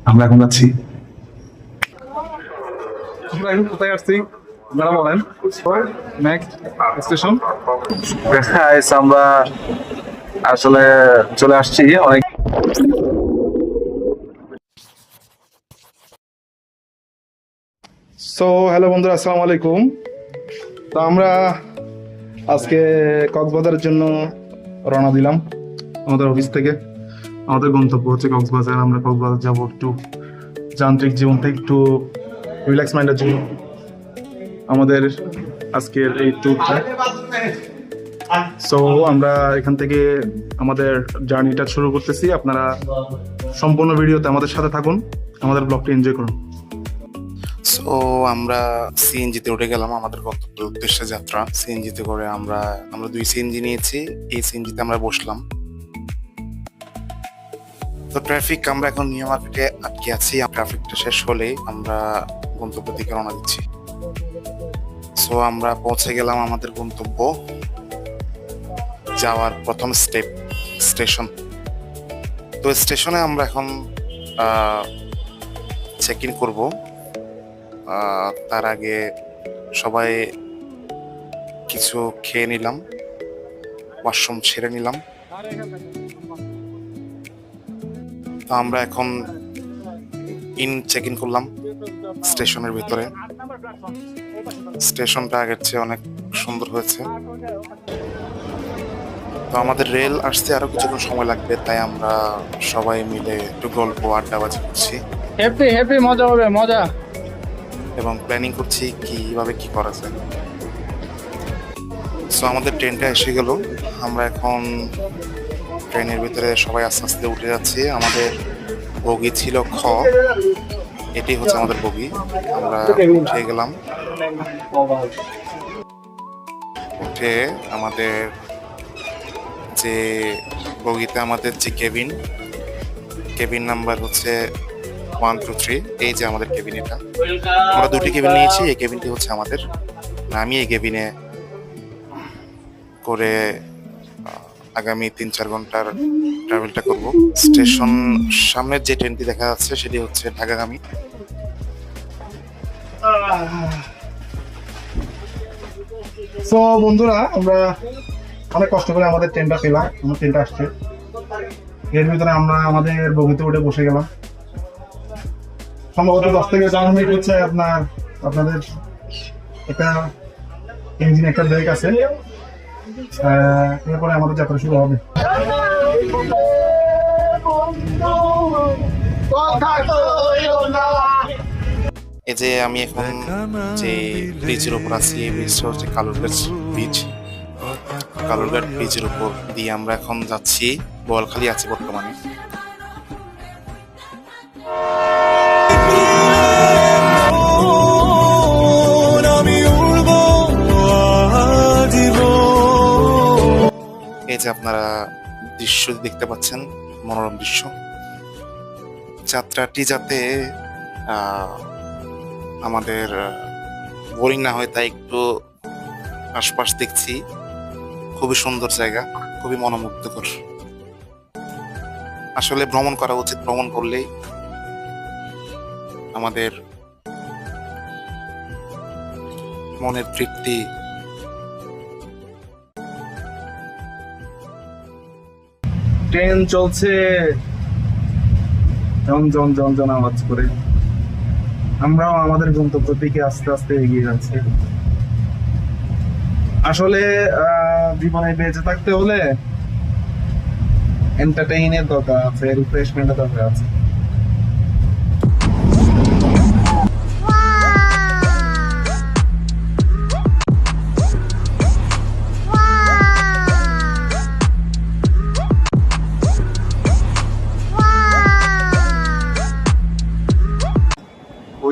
আমরা এখন যাচ্ছি। আমরা এখন কোথায় আসছি আপনারা বলেন? Next station. আমরা আসলে চলে আসছি অনেক। সো হ্যালো বন্ধুরা, আসসালামু আলাইকুম। তো আমরা আজকে কক্সবাজারের জন্য রওনা দিলাম আমাদের অফিস থেকে। আমাদের গন্তব্য হচ্ছে কক্সবাজার। আমরা কক্সবাজার যাবো একটু যান্ত্রিক জীবন থেকে একটু রিল্যাক্স মাইন্ডের জন্য আমাদের আজকের এই ট্যুরটা। সো আমরা এখান থেকে আমাদের জার্নিটা শুরু করতেছি। আপনারা সম্পূর্ণ ভিডিওতে আমাদের সাথে থাকুন, আমাদের ব্লগটা এনজয় করুন। সো আমরা সিএনজিতে উঠে গেলাম আমাদের গন্তব্যের উদ্দেশ্যে যাত্রা। সিএনজিতে করে আমরা 2 সিএনজি নিয়েছি। এই সিএনজিতে আমরা বসলাম। তো ট্রাফিক, আমরা এখন নিউ মার্কেটে আটকে আছি। ট্রাফিকটা শেষ হলে আমরা গন্তব্যের দিকে রওনা দিচ্ছি। সো আমরা পৌঁছে গেলাম আমাদের গন্তব্য, যাওয়ার প্রথম স্টেশন। তো স্টেশনে আমরা এখন চেক ইন করবো। তার আগে সবাই কিছু খেয়ে নিলাম, ওয়াশরুম ছেড়ে নিলাম। তো আমরা এখন চেক ইন করলাম স্টেশনের ভিতরে। স্টেশনটা আগের চেয়ে অনেক সুন্দর হয়েছে। তো আমাদের রেল আসতে আরো কিছুক্ষণ সময় লাগবে, তাই আমরা সবাই মিলে একটু গল্প আড্ডাবাজি করছি, হ্যাপি মজা হবে, মজা। এবং প্ল্যানিং করছি কিভাবে কি করা যায়। সো আমাদের ট্রেনটা এসে গেল। আমরা এখন ট্রেনের ভিতরে সবাই আস্তে আস্তে উঠে যাচ্ছি। আমাদের বগি ছিল খ, এটি হচ্ছে আমাদের বগি। আমরা উঠে গেলাম। উঠে আমাদের যে বগিতে আমাদের যে কেবিন নাম্বার হচ্ছে 1 2 3। এই যে আমাদের কেবিন, এটা আমরা 2টি কেবিন নিয়েছি। এই কেবিনটি হচ্ছে আমাদের। আমি এই কেবিনে করে আগামী 3-4 ঘন্টার ট্রাভেলটা করব। স্টেশন সামনের যে ট্রেনটি দেখা যাচ্ছে সেটি হচ্ছে ঢাকাগামী। সো বন্ধুরা, আমরা অনেক কষ্ট করে আমাদের ট্রেনটা পেলাম। আমার ট্রেনটা আসছে, এর ভিতরে আমরা আমাদের বগিতে উঠে বসে গেলাম। সম্ভবত 10 থেকে 4 মিনিট হচ্ছে আপনাদের একটা ইঞ্জিন একটা ব্রেক আছে। এরপরে আমাদের যাত্রা শুরু হবে। এই যে আমি এখন যে ব্রিজের উপর আছি, এই ব্রিজটা হচ্ছে কালুরঘাট ব্রিজের উপর দিয়ে আমরা এখন যাচ্ছি। বোয়ালখালী আছি বর্তমানে। এই যে আপনারা দৃশ্য দেখতে পাচ্ছেন, মনোরম দৃশ্য। যাত্রাটি যাতে আমাদের বোরিং না হয়, তাই একটু আশপাশ দেখছি। খুবই সুন্দর জায়গা, খুবই মনোমুগ্ধকর। আসলে ভ্রমণ করা উচিত। ভ্রমণ করলেই আমাদের মনের তৃপ্তি। ট্রেন চলছে জন জন জন জন আওয়াজ করে। আমরাও আমাদের গন্তব্যের দিকে আস্তে আস্তে এগিয়ে যাচ্ছি। আসলে জীবনে বেঁচে থাকতে হলে এন্টারটেইনের দরকার আছে, রিফ্রেশমেন্টের দরকার আছে।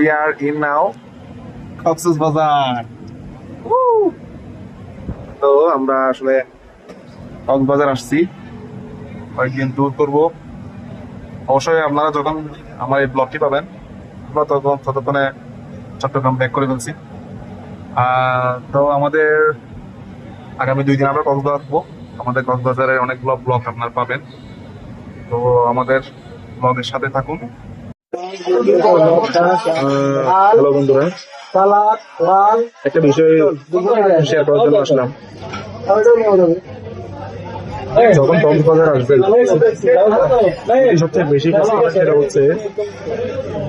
We are in now Cox's Bazar. তো আমরা আসলে কক্সবাজার আসছি, কয়েকদিন ট্যুর করবো। অবশ্যই আপনারা যখন আমার এই ব্লগটি পাবেন, আমরা ততক্ষণে চট্টগ্রাম ব্যাক করে ফেলছি। তো আমাদের আগামী 2 দিন আমরা কক্সবাজার আসবো। আমাদের কক্সবাজারে অনেকগুলো ব্লগ আপনারা পাবেন। তো আমাদের ব্লগের সাথে থাকুন। হ্যালো বন্ধুরা, একটা বিষয় শেয়ার করার জন্য আসলাম। যখন কক্সবাজার আসবেন, সবচেয়ে বেশি সেটা হচ্ছে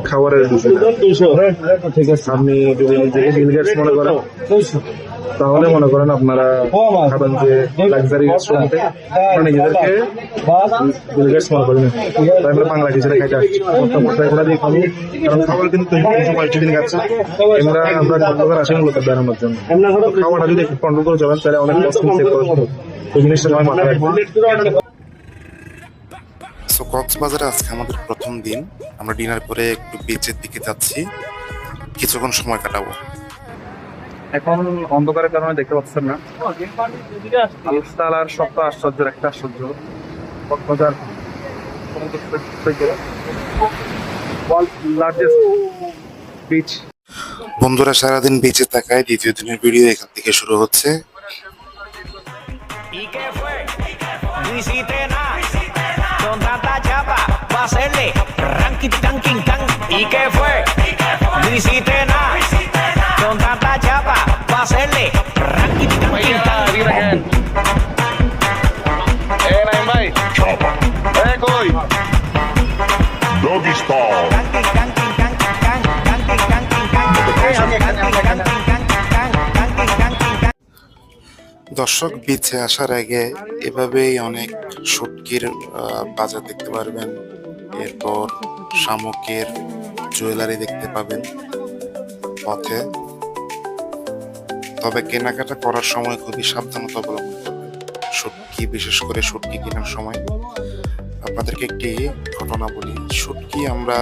খাবারের বিষয়। ঠিক আছে, আপনি যদি নিজেকে বিল গেটস মনে করেন, তাহলে মনে করেন আপনারা খাবেন যে লাক্সারি রেস্টুরেন্টে, নিজেদেরকে বিল গেটস মনে করেন। তাই আমরা বাংলা কিছুটা খাইতে আসছি, ওটা দিয়ে খাবো, কারণ খাবার কিন্তু দিন খাচ্ছে। আমরা কক্সবাজার আসি মূলত বেড়ানোর জন্য। খাবারটা যদি একটু কন্ট্রোল করে চলেন, তাহলে অনেক কষ্ট সেভ করা সম্ভব। এই জিনিসটা সবাই মাথায় রাখবেন। সো কক্সবাজারে আজকে আমাদের প্রথম দিন। আমরা ডিনার করে একটু বিচের দিকে যাচ্ছি, কিছুক্ষণ সময় কাটাবো। এখন অন্ধকারের কারণে দেখতে পাচ্ছেন না, আল্লাহ তাআলার সপ্ত আশ্চর্যের একটা আশ্চর্য কক্সবাজার লার্জেস্ট বিচ। বন্ধুরা সারাদিন বিচে থাকায় দ্বিতীয় দিনের ভিডিও এখান থেকে শুরু হচ্ছে। ¿Y qué fue? No hiciste nada. Con tanta chapa, va a hacerle ranking, tanking, can. ¿Y qué fue? No hiciste nada. Con tanta chapa, va a hacerle ranking, tanking, can. Naim bhai. Koi. Doggy style. Tanking, tanking, can, can, tanking, tanking, can. Tanking, tanking, can, tanking, tanking, can. দর্শক, বিচে আসার আগে এভাবেই অনেক শুটকির বাজার দেখতে পারবেন, এরপর শামুকের জুয়েলারি দেখতে পাবেন পথে। তবে কেনাকাটা করার সময় খুবই সাবধানতা অবলম্বন করবেন। শুটকি, বিশেষ করে শুটকি কেনার সময় আপনাদেরকে একটি ঘটনা বলি। আমরা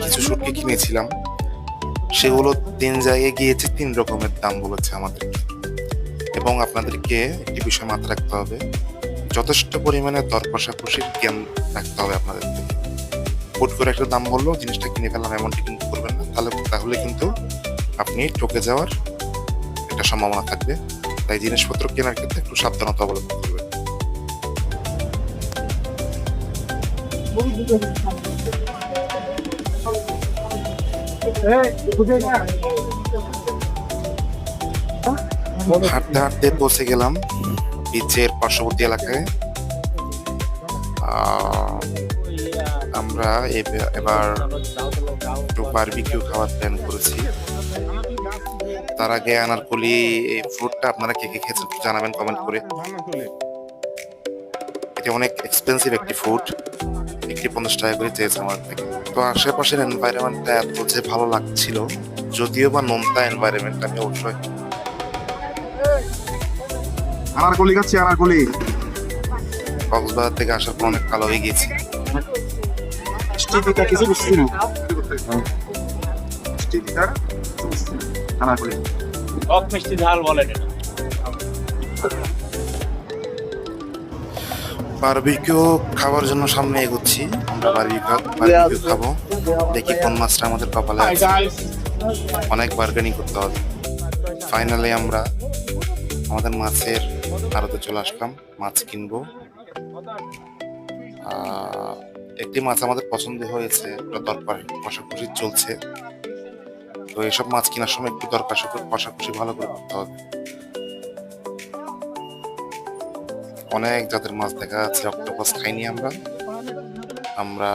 কিছু শুটকি কিনেছিলাম, সেগুলো 3 জায়গায় গিয়েছে, 3 রকমের দাম বলেছে আমাদেরকে। এবং আপনাদেরকে একটি বিষয় মাথায় রাখতে হবে, যথেষ্ট পরিমাণে দর কষাকষির জ্ঞান রাখতে হবে আপনাদেরকে। হুট করে একটা দাম বললো, জিনিসটা কিনে ফেললাম, এমনটি কিন্তু করবেন না, তাহলে কিন্তু আপনি ঠকে যাওয়ার একটা সম্ভাবনা থাকবে। তাই জিনিসপত্র কেনার ক্ষেত্রে একটু সাবধানতা অবলম্বন করবেন। হাঁটতে হাঁটতে পৌঁছে গেলাম বিচের পার্শ্ববর্তী এলাকায়। আমরা এবার একটু বারবিকিউ খাওয়ার প্ল্যান করেছি। তার আগে আনারকলি এই ফ্রুটটা আপনারা কে কে খেয়েছেন জানাবেন কমেন্ট করে। এটা অনেক এক্সপেন্সিভ একটি ফুড, একটি 50 টাকা করে চেয়েছে আমার থেকে। তো আশেপাশের এনভায়রনমেন্টটা এত যে ভালো লাগছিল, যদিও বা নোনতা এনভায়রনমেন্ট, আমি অবশ্যই আনারকলি খাচ্ছি, আনারকলি। কক্সবাজার থেকে আসার পর অনেক কালো হয়ে গেছি। কিছু বুঝছি না, আনারকলি। টক মিষ্টি ঝাল বলে এটা। বারবিকিউ খাওয়ার জন্য সামনে এগোচ্ছি। আমরা বারবিকিউ খাবো, দেখি কোন মাছটা আমাদের কপালে আছে। অনেক বার্গেনিং করতে হবে। ফাইনালি আমরা আমাদের মাছের আড়তে চলে আসলাম, মাছ কিনবো। একটি মাছ আমাদের পছন্দ হয়েছে, দর কষাকষি চলছে। তো এইসব মাছ কেনার সময় একটু দর কষাকষি ভালো করে করতে হবে। অনেক জাতের মাছ দেখা যাচ্ছে, অক্টোপাস খাইনি আমরা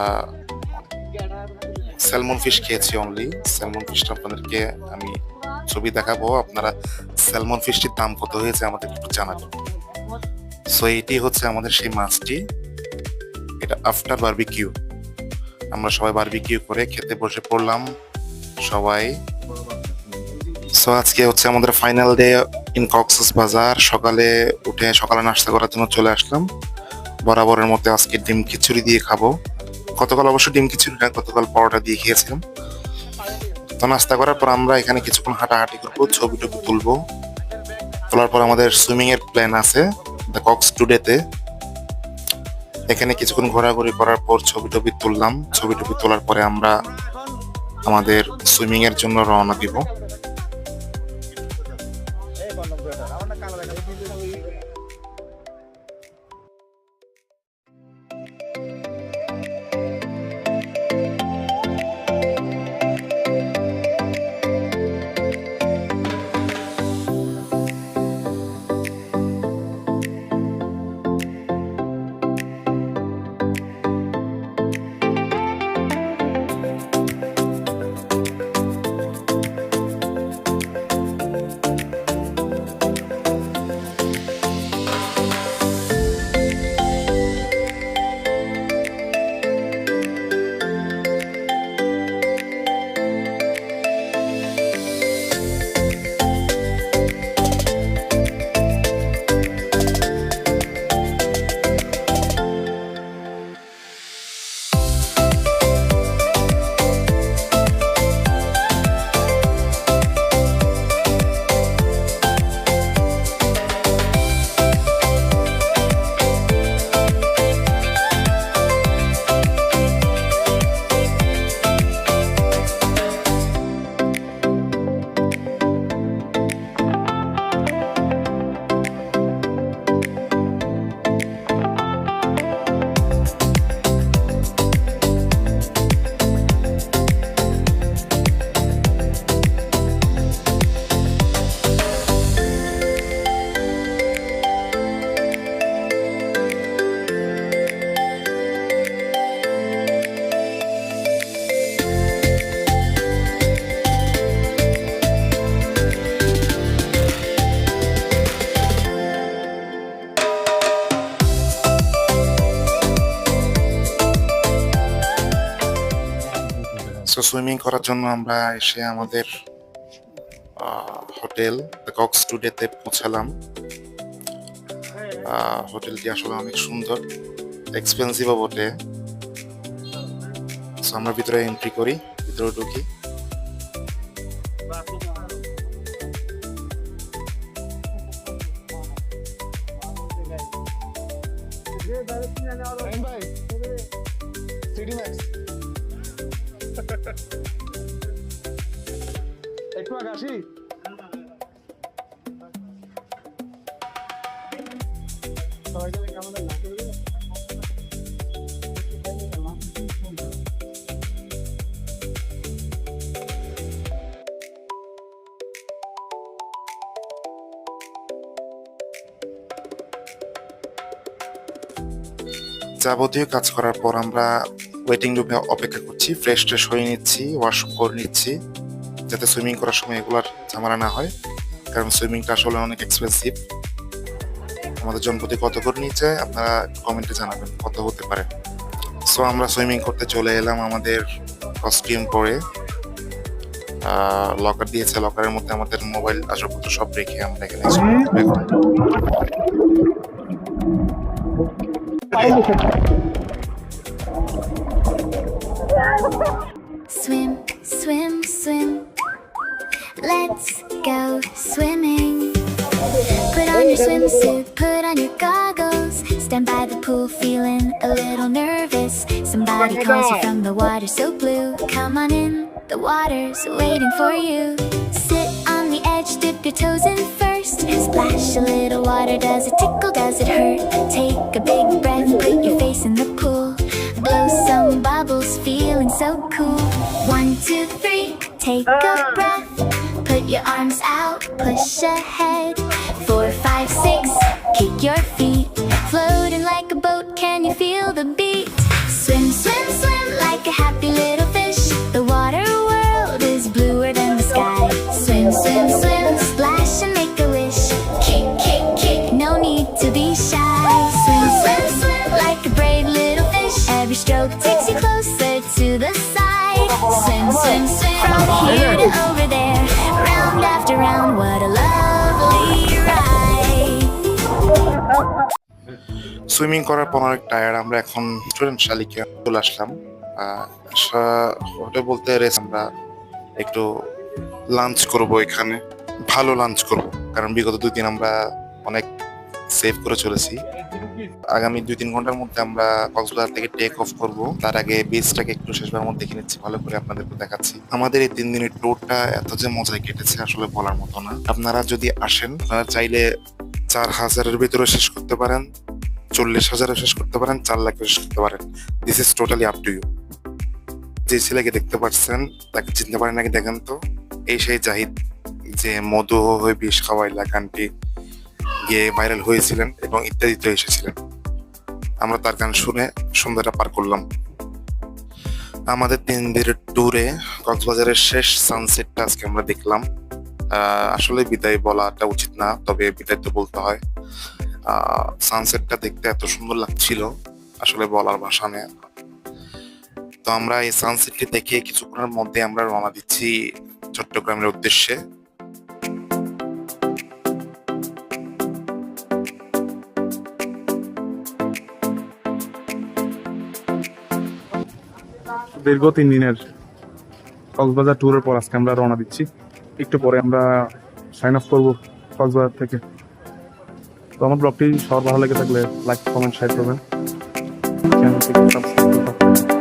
স্যালমন ফিশ খেয়েছি অনলি। স্যালমন ফিশটা আপনাদেরকে আমি ছবি দেখাবো, আপনারা স্যালমন ফিশটির দাম কত হয়েছে আমাদের একটু জানাবেন। সো এইটি হচ্ছে আমাদের সেই মাছটি, এটা আফটার বারবিকিউ। আমরা সবাই বারবিকিউ করে খেতে বসে পড়লাম সবাই। সো আজকে হচ্ছে আমাদের ফাইনাল ডে ইন কক্সবাজার। সকালে নাস্তা করার জন্য চলে আসলাম। বরাবরের মতো আজকে ডিম খিচুড়ি দিয়ে খাবো। গতকাল অবশ্য ডিম খিচুড়ি না, গতকাল পরোটা দিয়ে খেয়েছিলাম। তো নাস্তা করার পর আমরা এখানে কিছুক্ষণ হাঁটাহাঁটি করবো, ছবি টবি তুলবো। তোলার পর আমাদের সুইমিং এর প্ল্যান আছে দ্য কক্স টুডেতে। এখানে কিছুক্ষণ ঘোরাঘুরি করার পর ছবি টবি তুললাম। ছবি টবি তোলার পরে আমরা আমাদের সুইমিং এর জন্য রওনা দিব। সো সুইমিং করার জন্য আমরা এসে আমাদের হোটেল কক্স টুডেতে পৌঁছালাম। হোটেলটি আসলে অনেক সুন্দর, এক্সপেন্সিভও বটে। সো আমরা ভিতরে এন্ট্রি করি, ভিতরে ঢুকি। একটু আগে আসি। যাবতীয় কাজ করার পর আমরা ওয়েটিং রুমে অপেক্ষা করছি, ফ্রেশ ট্রেশ হয়ে নিচ্ছি, ওয়াশরুম করে নিচ্ছি, যাতে সুইমিং করার সময় এগুলার ঝামেলা না হয়, কারণ সুইমিংটা আসলে অনেক এক্সপেন্সিভ। আমাদের জনপ্রতি কত করে নিচ্ছে আপনারা কমেন্টে জানাবেন কত হতে পারে। সো আমরা সুইমিং করতে চলে এলাম আমাদের কস্টিউম পরে। লকার দিয়েছে, লকারের মধ্যে আমাদের মোবাইল আসবাবপত্র সব রেখে আমরা এখানে Swim, swim, swim. Let's go swimming. Put on your swimsuit, put on your goggles. Stand by the pool feeling a little nervous. Somebody calls you from the water so blue. Come on in, the water's waiting for you. Sit on the edge, dip your toes in first. Splash a little water, does it tickle, does it hurt? Take a big breath, put your face in the pool. Blow some bubbles, feeling so cool. 1, 2, 3, take a breath. Put your arms out, push ahead. 4, 5, 6, kick your feet. Floating like a boat, can you feel the beat? Swim, swim, swim like a happy little fish. The water world is bluer than the sky. Swim, swim, swim, splash and make a wish. Kick, kick, kick, no need to be shy. Swim, swim, swim like a brave little fish. Every stroke takes you closer to the side. Swim, swim, swim from here to over there. Round after round, what a lovely ride. Swimming করার পর অনেক tired, আমরা এখন student শালিকে চলে আসলাম। Hotel বলতে rest, আমরা একটু lunch করব এখানে, ভালো লাঞ্চ করব, কারণ বিগত 2 দিন আমরা অনেক সেভ করে চলেছি। আগামী 2-3 ঘন্টার মধ্যে আমরা কক্সবাজার থেকে টেক অফ করব। তার আগে বিচটাকে একটু শেষবার মধ্যে দেখে নিচ্ছি, ভালো করে আপনাদেরকে দেখাচ্ছি। আমাদের এই 3 দিনের ট্যুরটা এত যে মজায় কেটেছে আসলে বলার মতো না। আপনারা যদি আসেন, আপনারা চাইলে 4,000-এর ভিতরে শেষ করতে পারেন, 40,000-এ শেষ করতে পারেন, 4 লাখে শেষ করতে পারেন। This is totally up to you. যে ছেলেকে দেখতে পাচ্ছেন তাকে চিনতে পারেন নাকি দেখেন তো? এই সেই জাহিদ, যে মধু হয়ে বিষ খাওয়াইলা গানটি গিয়ে ভাইরাল হয়েছিলেন এবং ইত্যাদিতে এসেছিলেন। আমরা তার গান শুনে সন্ধ্যাটা পার করলাম। আমাদের 3 দিনের ট্যুরে কক্সবাজারের শেষ সানসেটটা আজকে আমরা দেখলাম। আসলে বিদায় বলাটা উচিত না, তবে বিদায় তো বলতে হয়। সানসেটটা দেখতে এত সুন্দর লাগছিল, আসলে বলার ভাষা নেই। তো আমরা এই সানসেটটি দেখে কিছুক্ষণের মধ্যে আমরা রওনা দিচ্ছি চট্টগ্রামের উদ্দেশ্যে। দীর্ঘ 3 দিনের কক্সবাজার ট্যুরের পর আজকে আমরা রওনা দিচ্ছি। একটু পরে আমরা সাইন অফ করবো কক্সবাজার থেকে। তো আমার ব্লগটি সবার ভালো লেগে থাকলে লাইক, কমেন্ট, শেয়ার করবেন। চ্যানেলটিকে সাবস্ক্রাইব করবেন।